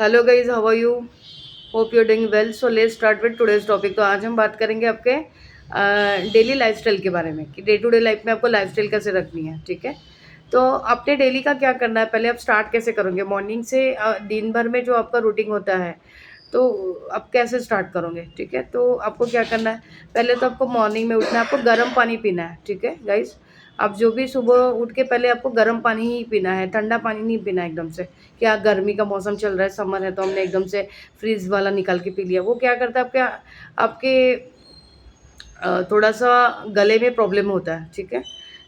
Hello guys, how are you? Hope you doing well. So let's start with today's topic. तो आज हम बात करेंगे आपके डेली लाइफस्टाइल के बारे में कि डे टू डे लाइफ में आपको लाइफस्टाइल कैसे रखनी है। ठीक है, तो अपने डेली का क्या करना है, पहले आप स्टार्ट कैसे करोगे मॉर्निंग से। दिन भर में जो आपका रूटीन होता है तो आप कैसे स्टार्ट करोगे। ठीक है, तो आपको क्या करना है, पहले तो आपको मॉर्निंग में उठना है, आपको गर्म पानी पीना है। ठीक है गाइज, आप जो भी सुबह उठ के पहले आपको गर्म पानी ही पीना है, ठंडा पानी नहीं पीना है एकदम से। क्या गर्मी का मौसम चल रहा है, समर है, तो हमने एकदम से फ्रीज वाला निकाल के पी लिया, वो क्या करता है आपके आपके थोड़ा सा गले में प्रॉब्लम होता है। ठीक है,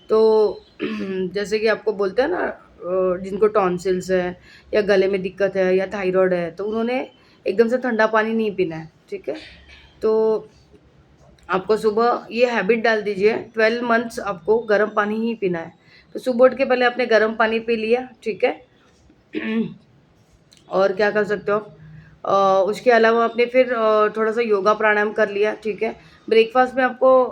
तो जैसे कि आपको बोलते हैं ना, जिनको टॉन्सिल्स है या गले में दिक्कत है या थायराइड है, तो उन्होंने एकदम से ठंडा पानी नहीं पीना है। ठीक है, तो आपको सुबह ये हैबिट डाल दीजिए, 12 मंथ्स आपको गर्म पानी ही पीना है। तो सुबह उठ के पहले आपने गर्म पानी पी लिया। ठीक है, और क्या कर सकते हो आप, उसके अलावा आपने फिर थोड़ा सा योगा प्राणायाम कर लिया। ठीक है, ब्रेकफास्ट में आपको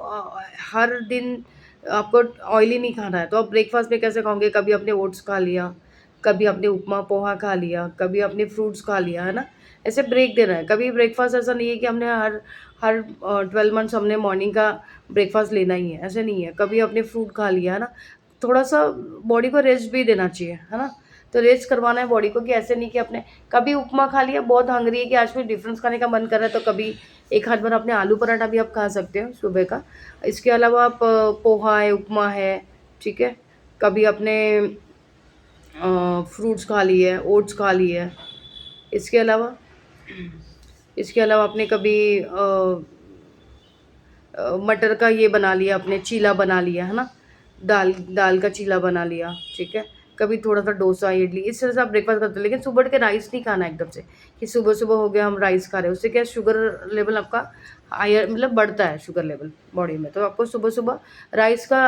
हर दिन आपको ऑयली नहीं खाना है, तो आप ब्रेकफास्ट में कैसे खाओगे, कभी आपने ओट्स खा लिया, कभी आपने उपमा पोहा खा लिया, कभी आपने फ्रूट्स खा लिया, है ना। ऐसे ब्रेक देना है। कभी ब्रेकफास्ट ऐसा नहीं है कि हमने हर हर 12 मंथ्स हमने मॉर्निंग का ब्रेकफास्ट लेना ही है, ऐसे नहीं है। कभी आपने फ्रूट खा लिया, है ना। थोड़ा सा बॉडी को रेस्ट भी देना चाहिए, है ना। तो रेस्ट करवाना है बॉडी को, कि ऐसे नहीं कि आपने कभी उपमा खा लिया, बहुत हंग्री है कि आज कुछ डिफरेंस खाने का मन कर रहा है, तो कभी एक आध बार अपने आलू पराठा भी आप खा सकते हो सुबह का। इसके अलावा आप पोहा है, उपमा है। ठीक है, कभी अपने फ्रूट्स खा लिए, ओट्स खा लिए। इसके अलावा इसके अलावा आपने कभी मटर का ये बना लिया, आपने चीला बना लिया, है ना। दाल दाल का चीला बना लिया। ठीक है, कभी थोड़ा सा डोसा इडली, इस तरह से आप ब्रेकफास्ट करते हो। लेकिन सुबह उठ के राइस नहीं खाना एकदम से, कि सुबह सुबह हो गया हम राइस खा रहे हैं, उससे क्या शुगर लेवल आपका हायर मतलब बढ़ता है, शुगर लेवल बॉडी में। तो आपको सुबह सुबह राइस का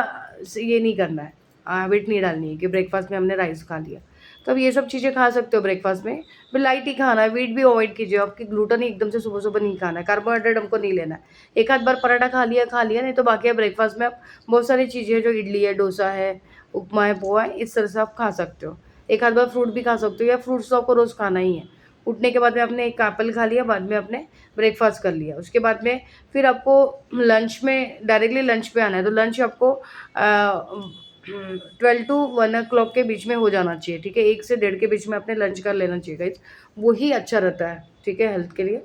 ये नहीं करना है, हैबिट नहीं डालनी है कि ब्रेकफास्ट में हमने राइस खा लिया। तो अब ये सब चीज़ें खा सकते हो ब्रेकफास्ट में। फिर लाइट ही खाना है, व्हीट भी अवॉइड कीजिए। आपकी ग्लूटन ही एकदम से सुबह सुबह नहीं खाना है, कार्बोहाइड्रेट हमको नहीं लेना है। एक आध बार पराठा खा लिया, नहीं तो बाकी ब्रेकफास्ट में आप बहुत सारी चीज़ें हैं, जो इडली है, डोसा है, उपमा है, पोहा है, इस तरह से आप खा सकते हो। एक आध बार फ्रूट भी खा सकते हो, या फ्रूट्स तो आपको रोज़ खाना ही है। उठने के बाद में आपने एक एप्पल खा लिया, बाद में आपने ब्रेकफास्ट कर लिया। उसके बाद में फिर आपको लंच में डायरेक्टली लंच पे आना है, तो लंच आपको 12 to 1 o'clock के बीच में हो जाना चाहिए। ठीक है, 1 से 1:30 के बीच में अपने लंच कर लेना चाहिए गाइस, वही अच्छा रहता है। ठीक है, हेल्थ के लिए।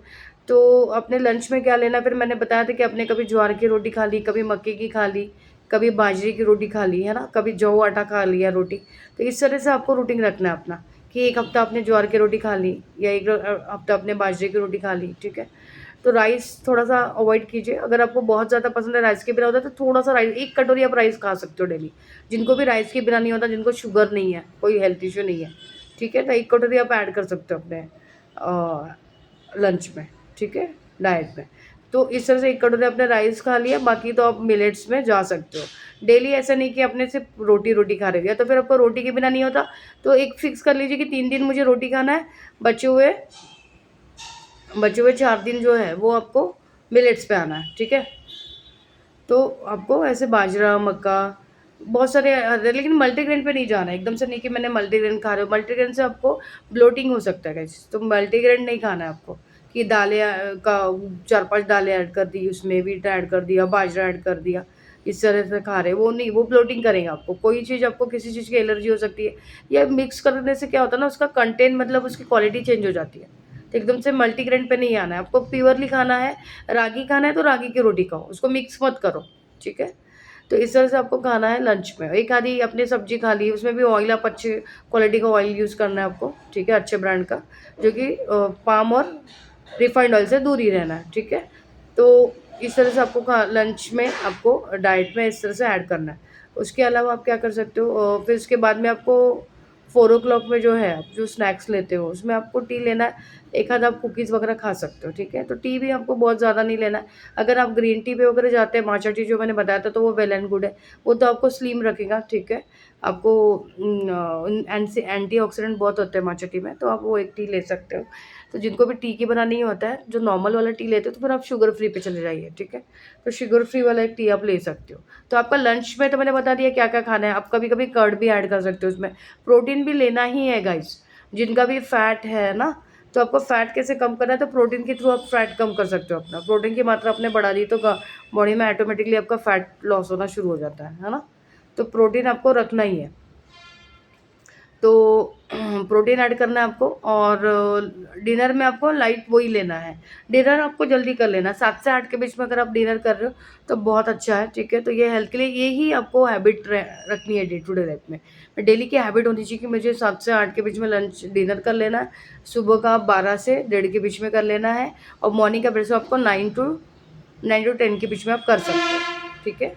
तो अपने लंच में क्या लेना, फिर मैंने बताया था कि आपने कभी ज्वार की रोटी खा ली, कभी मक्के की खा ली, कभी बाजरे की रोटी खा ली, है ना, कभी जौ आटा खा लिया रोटी। तो इस तरह से आपको रूटीन रखना है अपना, कि एक हफ्ता आपने ज्वार की रोटी खा ली, या एक हफ्ता आपने बाजरे की रोटी खा ली। ठीक है, तो राइस थोड़ा सा अवॉइड कीजिए। अगर आपको बहुत ज़्यादा पसंद है राइस के बिना होता है, तो थोड़ा सा राइस, 1 कटोरी आप राइस खा सकते हो डेली। जिनको भी राइस के बिना नहीं होता, जिनको शुगर नहीं है, कोई हेल्थ इशू नहीं है, ठीक है, तो 1 कटोरी आप ऐड कर सकते हो अपने लंच में। ठीक है, डाइट में। तो इस तरह से 1 कटोरी आपने राइस खा लिया, बाकी तो आप मिलेट्स में जा सकते हो। डेली ऐसा नहीं कि अपने सिर्फ रोटी रोटी खा रहे हो, या तो फिर आपको रोटी के बिना नहीं होता, तो एक फिक्स कर लीजिए कि 3 दिन मुझे रोटी खाना है, बचे हुए 4 दिन जो है वो आपको मिलेट्स पे आना है। ठीक है, तो आपको ऐसे बाजरा, मक्का, बहुत सारे लेकिन मल्टीग्रेन पे नहीं जाना है एकदम से। नहीं कि मैंने मल्टीग्रेन खा रहे हो, मल्टीग्रेन से आपको ब्लोटिंग हो सकता है गाइस, तो मल्टीग्रेन नहीं खाना है आपको। कि दालें का 4-5 दालें ऐड कर दी, उसमें व्हीट ऐड कर दिया, बाजरा ऐड कर दिया, इस तरह से खा रहे, वो नहीं, वो ब्लोटिंग करेगा आपको। कोई चीज़ आपको किसी चीज़ की एलर्जी हो सकती है, या मिक्स करने से क्या होता है ना, उसका कंटेंट मतलब उसकी क्वालिटी चेंज हो जाती है। तो एकदम से मल्टीग्रेन पे नहीं आना है आपको, प्योरली खाना है। रागी खाना है तो रागी की रोटी खाओ, उसको मिक्स मत करो। ठीक है, तो इस तरह से आपको खाना है लंच में। एक आधी अपनी सब्जी खा ली, उसमें भी ऑयल आप अच्छी क्वालिटी का ऑयल यूज़ करना है आपको। ठीक है, अच्छे ब्रांड का, जो कि पाम और रिफाइंड ऑयल से दूर ही रहना है। ठीक है, तो इस तरह से आपको लंच में आपको डाइट में इस तरह से ऐड करना है। उसके अलावा आप क्या कर सकते हो, फिर उसके बाद में आपको 4 o'clock में जो है, आप जो स्नैक्स लेते हो उसमें आपको टी लेना है। एक आध आप कुकीज़ वगैरह खा सकते हो। ठीक है, तो टी भी आपको बहुत ज़्यादा नहीं लेना है। अगर आप ग्रीन टी पे वगैरह जाते हैं, माचा टी जो मैंने बताया था, तो वो वेल एंड गुड है, वो तो आपको स्लिम रखेगा। ठीक है, आपको एंटीऑक्सीडेंट बहुत होते हैं माचा टी में, तो आप वो एक टी ले सकते हो। तो जिनको भी टी की बना नहीं होता है, जो नॉर्मल वाला टी लेते हो, तो फिर आप शुगर फ्री पे चले जाइए। ठीक है, तो शुगर फ्री वाला एक टी आप ले सकते हो। तो आपका लंच में तो मैंने बता दिया क्या क्या खाना है। आप कभी कभी कर्ड भी ऐड कर सकते हो उसमें। प्रोटीन भी लेना ही है गाइस, जिनका भी फैट है ना, तो आपको फ़ैट कैसे कम करना है, तो प्रोटीन के थ्रू आप फ़ैट कम कर सकते हो अपना। प्रोटीन की मात्रा आपने बढ़ा दी तो बॉडी में ऑटोमेटिकली आपका फ़ैट लॉस होना शुरू हो जाता है ना? तो प्रोटीन आपको रखना ही है। तो प्रोटीन ऐड करना है आपको, और डिनर में आपको लाइट वही लेना है। डिनर आपको जल्दी कर लेना है, 7 से 8 के बीच में अगर आप डिनर कर रहे हो तो बहुत अच्छा है, ठीक है? तो ये हेल्थ के लिए यही आपको हैबिट रखनी है डे टू डे लाइफ में। डेली की हैबिट होनी चाहिए कि मुझे 7 से 8 के बीच में लंच डिनर कर लेना है, सुबह का 12 से डेढ़ के बीच में कर लेना है, और मॉर्निंग का ब्रेकफास्ट आपको 9 टू 10 के बीच में आप कर सकते हो, ठीक है?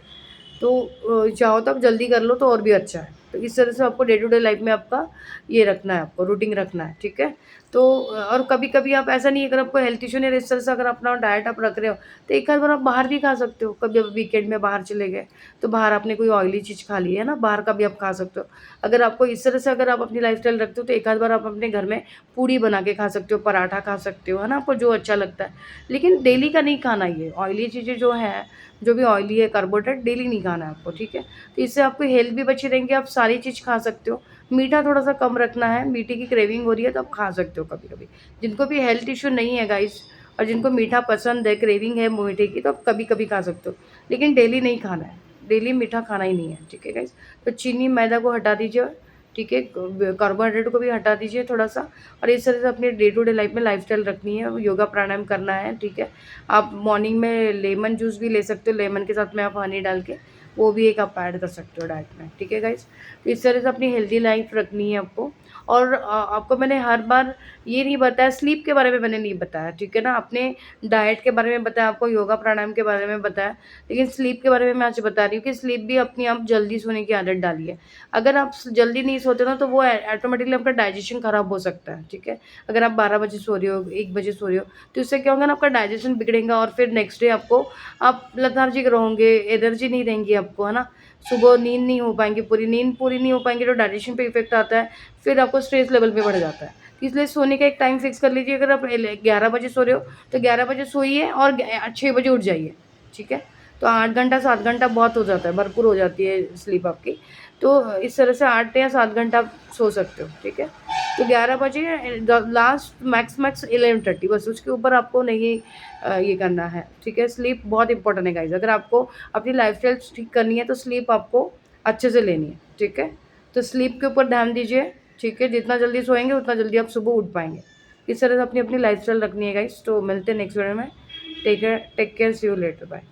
तो चाहो तो आप जल्दी कर लो तो और भी अच्छा है। तो इस तरह से आपको डे टू डे लाइफ में आपका ये रखना है, आपको रूटीन रखना है, ठीक है? तो और कभी-कभी आप ऐसा नहीं है, अगर आपको हेल्थ इश्यू नहीं है, इस तरह से अगर अपना डाइट आप रख रहे हो, तो एक आध बार आप बाहर भी खा सकते हो। कभी आप वीकेंड में बाहर चले गए, तो बाहर आपने कोई ऑयली चीज़ खा ली है ना, बाहर का भी आप खा सकते हो। अगर आपको इस तरह से अगर आप अपनी लाइफ़स्टाइल रखते हो, तो एक आध बार आप अपने घर में पूड़ी बना के खा सकते हो, पराठा खा सकते हो, है ना? आपको जो अच्छा लगता है। लेकिन डेली का नहीं खाना ये, ऑयली चीज़ें जो हैं, जो भी ऑयली है, कार्बोहाइड्रेट डेली नहीं खाना है आपको, ठीक है? तो इससे आपकी हेल्थ भी बची रहेंगी, आप सारी चीज़ खा सकते हो। मीठा थोड़ा-सा कम रखना है, मीठे की क्रेविंग हो रही है तो आप खा सकते हो कभी-कभी। जिनको भी हेल्थ इश्यू नहीं है गाइज़, और जिनको मीठा पसंद है, क्रेविंग है मीठे की, तो आप कभी-कभी खा सकते हो। लेकिन डेली नहीं खाना है, डेली मीठा खाना ही नहीं है, ठीक है गाइज़? तो चीनी, मैदा को हटा दीजिए, ठीक है? कार्बोहाइड्रेट को भी हटा दीजिए थोड़ा-सा, और इस तरह से अपनी डे टू डे लाइफ में लाइफ़स्टाइल रखनी है, योगा प्राणायाम करना है, ठीक है? आप मॉर्निंग में लेमन जूस भी ले सकते हो, लेमन के साथ में आप हनी डाल के, वो भी एक आप ऐड कर सकते हो डाइट में, ठीक है गाइज़? तो इस तरह से अपनी हेल्दी लाइफ रखनी है आपको। और आपको मैंने हर बार ये नहीं बताया, स्लीप के बारे में मैंने नहीं बताया, ठीक है ना? अपने डाइट के बारे में बताया, आपको योगा प्राणायाम के बारे में बताया, लेकिन स्लीप के बारे में मैं आज बता रही हूँ कि स्लीप भी अपनी आप जल्दी सोने की आदत डालिए। अगर आप जल्दी नहीं सोते ना, तो वो ऑटोमेटिकली आपका डाइजेशन खराब हो सकता है, ठीक है? अगर आप 12 बजे सो रहे हो, 1 बजे सो रहे हो, तो इससे क्या होगा ना, आपका डाइजेशन बिगड़ेगा, और फिर नेक्स्ट डे आपको आप लेथार्जिक रहोगे, एनर्जी नहीं रहेंगी आपको, है ना? सुबह नींद नहीं हो पाएँगी पूरी, नींद पूरी नहीं हो पाएँगी तो डाइजेशन पे इफ़ेक्ट आता है, फिर आपको स्ट्रेस लेवल भी बढ़ जाता है। तो इसलिए सोने का एक टाइम फिक्स कर लीजिए, अगर आप 11 बजे सो रहे हो, तो 11 बजे सोइए और 6 बजे उठ जाइए, ठीक है? तो 8 घंटा 7 घंटा बहुत हो जाता है, भरपूर हो जाती है स्लीप आपकी। तो इस तरह से 8 या 7 घंटा आप सो सकते हो, ठीक है? तो 11 बजे लास्ट मैक्स 11:30, बस उसके ऊपर आपको नहीं ये करना है, ठीक है? स्लीप बहुत इंपॉर्टेंट है गाइज़, अगर आपको अपनी लाइफ़स्टाइल ठीक करनी है तो स्लीप आपको अच्छे से लेनी है, ठीक है? तो स्लीप के ऊपर ध्यान दीजिए, ठीक है? जितना जल्दी सोएँगे उतना जल्दी आप सुबह उठ पाएँगे। इस तरह से अपनी अपनी लाइफ़स्टाइल रखनी है गाइज़, तो मिलते हैं नेक्स्ट वीडियो में। Take care, see you later, bye.